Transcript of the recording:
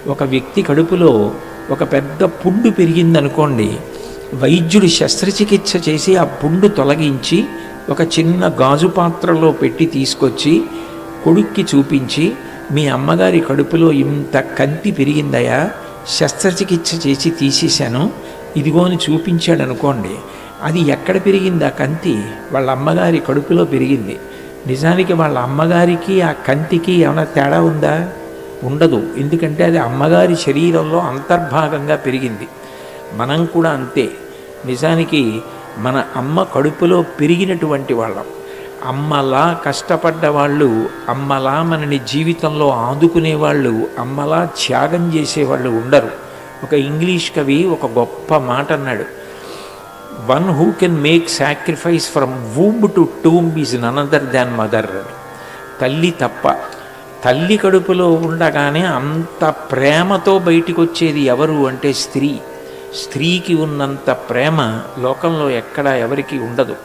ఒక వ్యక్తి కడుపులో ఒక పెద్ద పుండు పెరిగిందనుకోండి, వైద్యుడు శస్త్రచికిత్స చేసి ఆ పుండు తొలగించి ఒక చిన్న గాజు పాత్రలో పెట్టి తీసుకొచ్చి కొడుక్కి చూపించి, మీ అమ్మగారి కడుపులో ఇంత కంతి పెరిగిందయా, శస్త్రచికిత్స చేసి తీసేశాను, ఇదిగో అని చూపించాడు అనుకోండి. అది ఎక్కడ పెరిగింది ఆ కంతి? వాళ్ళ అమ్మగారి కడుపులో పెరిగింది. నిజానికి వాళ్ళ అమ్మగారికి ఆ కంతికి ఏమైనా తేడా ఉందా? ఉండదు. ఎందుకంటే అది అమ్మగారి శరీరంలో అంతర్భాగంగా పెరిగింది. మనం కూడా అంతే. నిజానికి మన అమ్మ కడుపులో పెరిగినటువంటి వాళ్ళం. అమ్మలా కష్టపడ్డ వాళ్ళు, అమ్మలా మనని జీవితంలో ఆదుకునేవాళ్ళు, అమ్మలా త్యాగం చేసేవాళ్ళు ఉండరు. ఒక ఇంగ్లీష్ కవి ఒక గొప్ప మాట అన్నాడు, one who can make sacrifice from womb to tomb is none other than mother అని. తల్లి తప్ప. తల్లి కడుపులో ఉండగానే అంత ప్రేమతో బయటికి వచ్చేది ఎవరు అంటే స్త్రీ. స్త్రీకి ఉన్నంత ప్రేమ లోకంలో ఎక్కడా ఎవరికి ఉండదు.